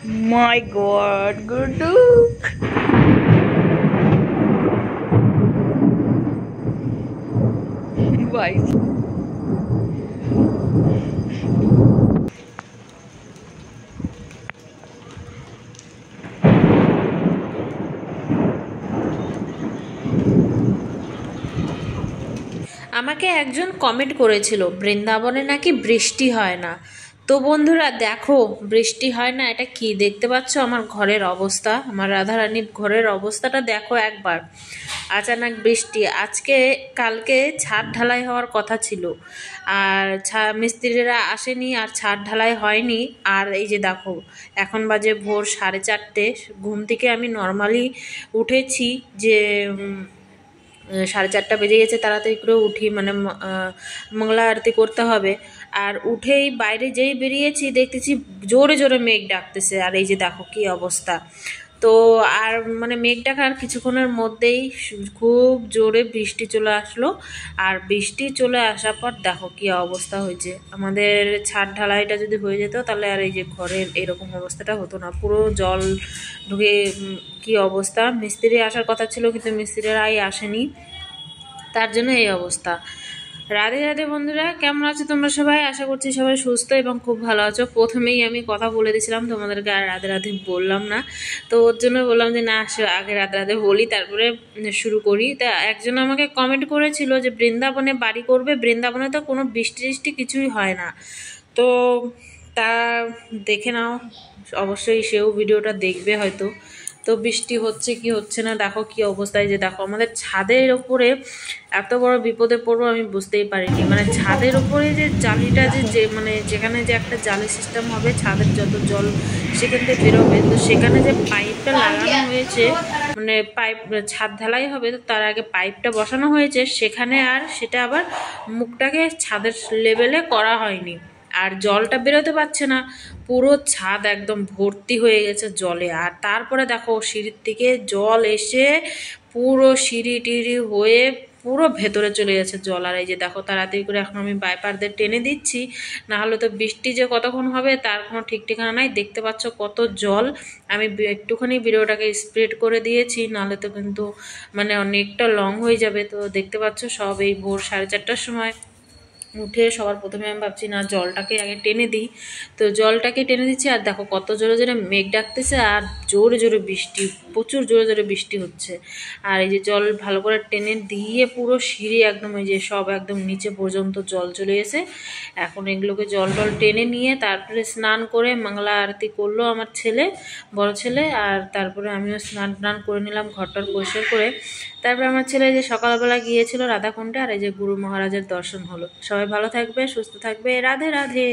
My God, Gudu. Why? আমাকে একজন comment করেছিল বৃন্দাবনে নাকি বৃষ্টি হয় না। তো বন্ধুরা দেখো, বৃষ্টি হয় না এটা কি দেখতে পাচ্ছ? আমার ঘরের অবস্থা, আমার রাধারানীর ঘরের অবস্থাটা দেখো একবার। আচানক বৃষ্টি। আজকে কালকে ছাদ ঢালাই হওয়ার কথা ছিল, আর মিস্ত্রিরা আসেনি আর ছাদ ঢালাই হয়নি। আর এই যে দেখো, এখন বাজে ভোর 4:30। ঘুম থেকে আমি নর্মালি উঠেছি যে 4:30 বেজে গেছে, তাড়াতাড়ি করে উঠি, মানে মঙ্গলা আরতি করতে হবে। আর উঠেই বাইরে যেই বেরিয়েছি দেখতেছি জোরে জোরে মেঘ ডাকতেছে, আর এই যে দেখো কি অবস্থা। তো আর মানে মেঘ ডাকার কিছুক্ষণের মধ্যেই খুব জোরে বৃষ্টি চলে আসলো। আর বৃষ্টি চলে আসার পর দেখো কি অবস্থা হয়েছে। আমাদের ছাদ ঢালাইটা যদি হয়ে যেত তাহলে আর এই যে ঘরের এরকম অবস্থাটা হতো না, পুরো জল ঢুকে কি অবস্থা। মিস্ত্রি আসার কথা ছিল কিন্তু মিস্ত্রিরাই আসেনি, তার জন্য এই অবস্থা। রাধে রাধে বন্ধুরা, কেমন আছো তোমরা সবাই? আশা করছি সবাই সুস্থ এবং খুব ভালো আছো। প্রথমেই আমি কথা বলে দিয়েছিলাম তোমাদেরকে আর রাধে রাধে বললাম না, তো ওর জন্য বললাম যে না, আগে রাধে রাধে বলি তারপরে শুরু করি। তা একজন আমাকে কমেন্ট করেছিল যে বৃন্দাবনে বাড়ি করবে, বৃন্দাবনে তো কোনো বৃষ্টি টিষ্টি কিছুই হয় না। তো তা দেখে নাও, অবশ্যই সেও ভিডিওটা দেখবে হয়তো। তো বৃষ্টি হচ্ছে কি হচ্ছে না দেখো কি অবস্থায়। যে দেখো আমাদের ছাদের ওপরে এত বড় বিপদে পড়বো আমি বুঝতেই পারিনি। মানে ছাদের ওপরে যে জালিটা যে মানে যেখানে যে একটা জালি সিস্টেম হবে, ছাদের যত জল সেখান থেকে বেরোবে, তো সেখানে যে পাইপটা লাগানো হয়েছে, মানে পাইপ ছাদ ঢালাই হবে তো তার আগে পাইপটা বসানো হয়েছে সেখানে, আর সেটা আবার মুখটাকে ছাদের লেভেলে করা হয়নি। আর জলটা বেরোতে পারছে না, পুরো ছাদ একদম ভর্তি হয়ে গেছে জলে। আর তারপরে দেখো সিঁড়ির থেকে জল এসে পুরো সিঁড়ি টিড়ি হয়ে পুরো ভেতরে চলে গেছে জল। আর এই যে দেখো তাড়াতাড়ি করে এখন আমি বাইপার দিয়ে টেনে দিচ্ছি, না হলে তো বৃষ্টি যে কতক্ষণ হবে তার কোনো ঠিক ঠিকানা নাই। দেখতে পাচ্ছ কত জল। আমি একটুখানি ভিডিওটাকে স্প্রেড করে দিয়েছি, নাহলে তো কিন্তু মানে অনেকটা লং হয়ে যাবে। তো দেখতে পাচ্ছ সব এই ভোর 4:30টার সময় উঠে সবার প্রথমে আমি ভাবছি না জলটাকে আগে টেনে দিই, তো জলটাকে টেনে দিচ্ছি। আর দেখো কত জোরে জোরে মেঘ ডাকতেছে আর জোরে জোরে বৃষ্টি, প্রচুর জোরে জোরে বৃষ্টি হচ্ছে। আর এই যে জল ভালো করে টেনে দিয়ে পুরো সিঁড়ি একদম এই যে সব একদম নিচে পর্যন্ত জল চলে এসে এখন এগুলোকে জল টল টেনে নিয়ে তারপরে স্নান করে মঙ্গলা আরতি করলো আমার ছেলে, বড় ছেলে। আর তারপরে আমিও স্নান টান করে নিলাম, ঘরটার পরিষ্কার করে। তারপরে আমার ছেলে যে সকালবেলা গিয়েছিল রাধাকুণ্ডে, আর এই যে গুরু মহারাজের দর্শন হলো। সবাই ভালো থাকবে, সুস্থ থাকবে, রাধে রাধে।